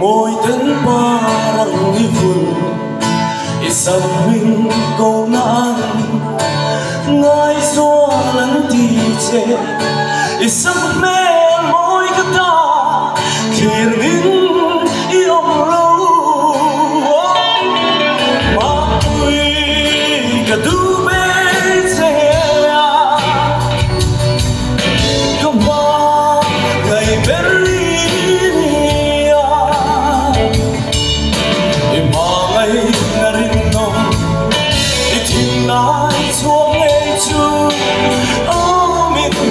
môi đến parang ibon isang wing ko naan ngay xua lẫn đi chê isang mê môi kata khiên in yêu lâu mà tôi cả tu bê chê không bao ngày bên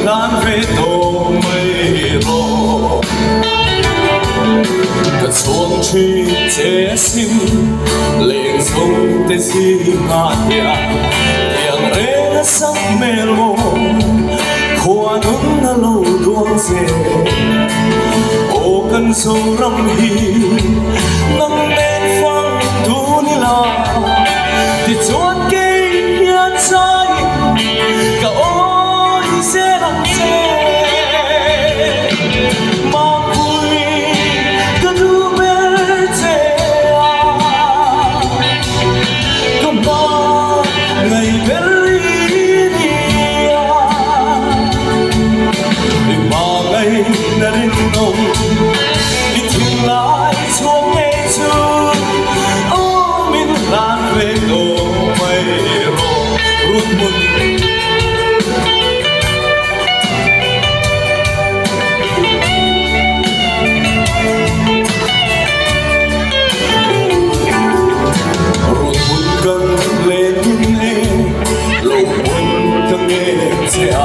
lan về tổ mây rô cất xuống truy chế xin lên sông tê si ngạt ya tiếng rê đã sắc mê lô khoa nướng đã lâu đuông dê ô cân sâu râm hi nâng lên phăng tu ni la thì chuột cây hiên trái cả ôi sẽ làm mà vui cứ thu bên chê còn bao ngày bên ly mà ngày đã đến nồng đi thương lại xuống nghe chưa ôm mình lan về tổ mây rô rút mừng cần lên nghe lâu buồn cần nghe cha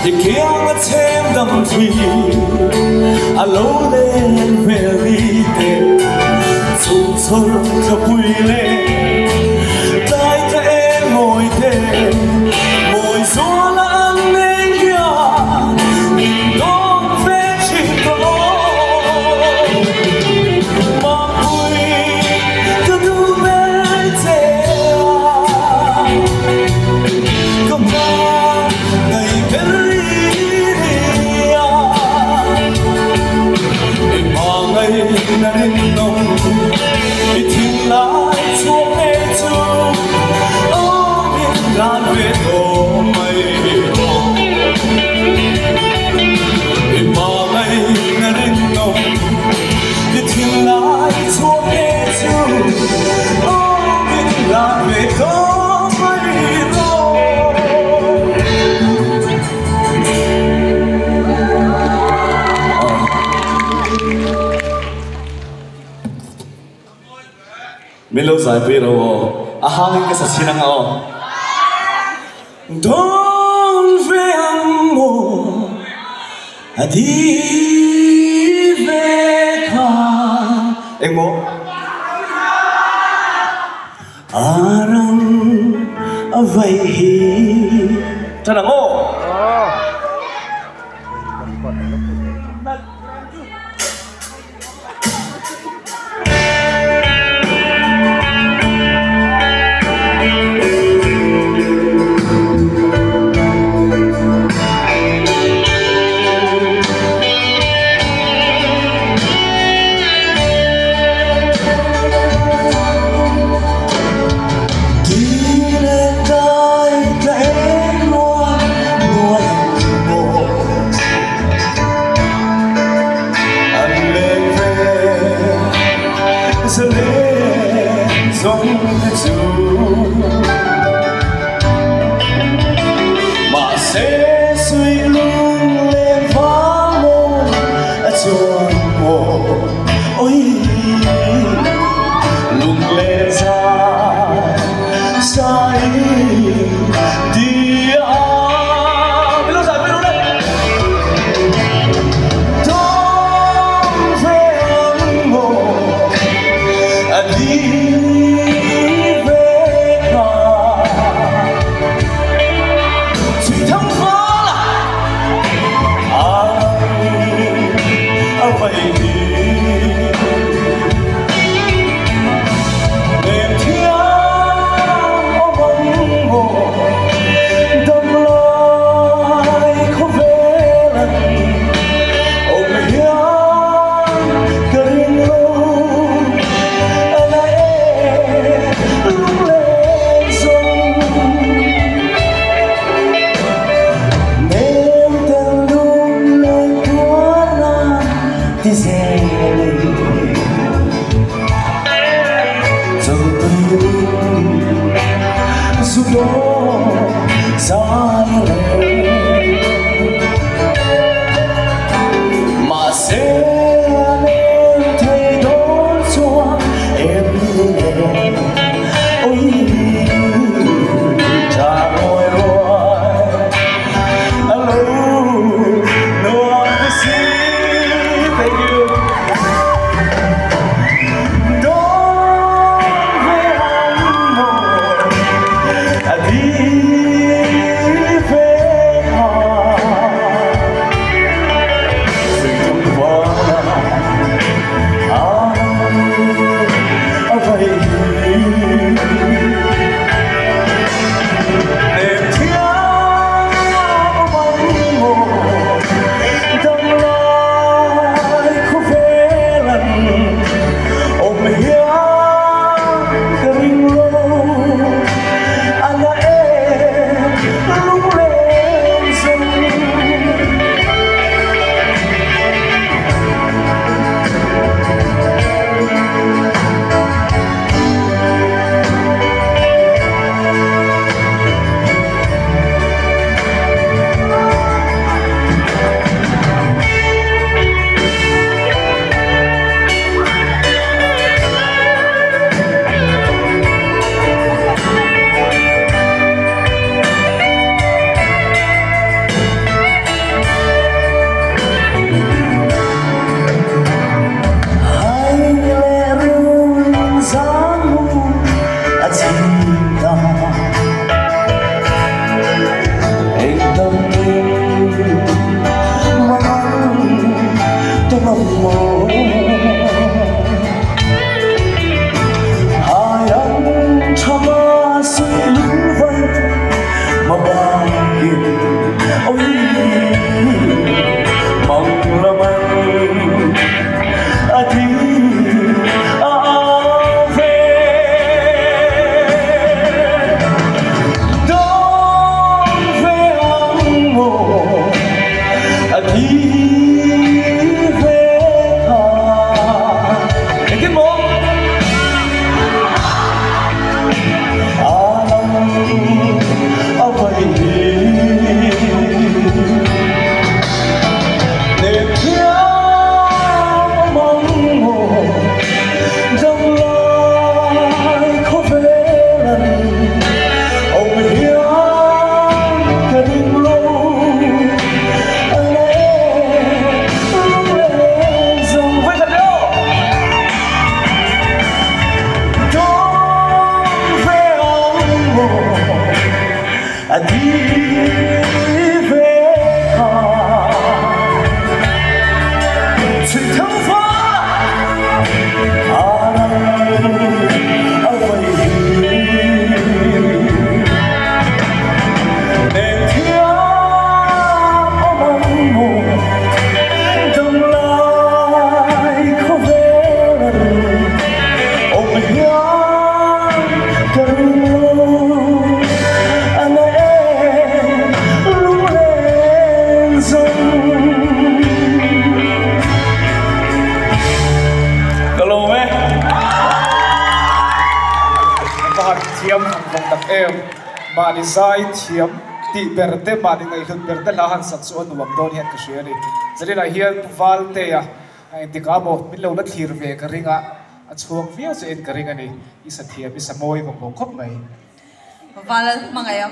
thì kia mà thêm đắm thủy lâu lên về đi tìm dù sâu cho vui lên tay cho em ngồi thêm ngồi gió lãng lên kia nhìn đón về chỉ có mà vui cứ thu bên không bao ngày bên ly mà ngày đã đến nồng thì thương lại xuống nghe chưa ôm biết lan về tổ mây rô mà ngày đã đến nồng thì thương lại xuống nghe chưa ôm biết lan về tổ mây rô. Milo sai pero ahangin ka sa sinang ako. Don ve amo adi ve ka mo arang avai hi tanang o mà sẽ suy lung lên phá môn chuông mồ ôi lung lên ra sai đi bây giờ giải bây đây đông về mồ đi về mà sẽ nên thay đổi cho em ôi cha ơi hello no I can see thank you mà đi sai thiếm tị berte mà đi ngày thường berte là han sắc xuân vòng đón hiện cái chuyện này, cho nên là hiện val te à anh ti cá bộ mình lâu đã thir về cái ring à chuông phía trên cái ring này isa thiếm isa môi vòng khóc mày val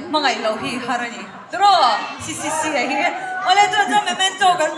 mangai lâu hi harani, tro si ai, oleh tu memento kan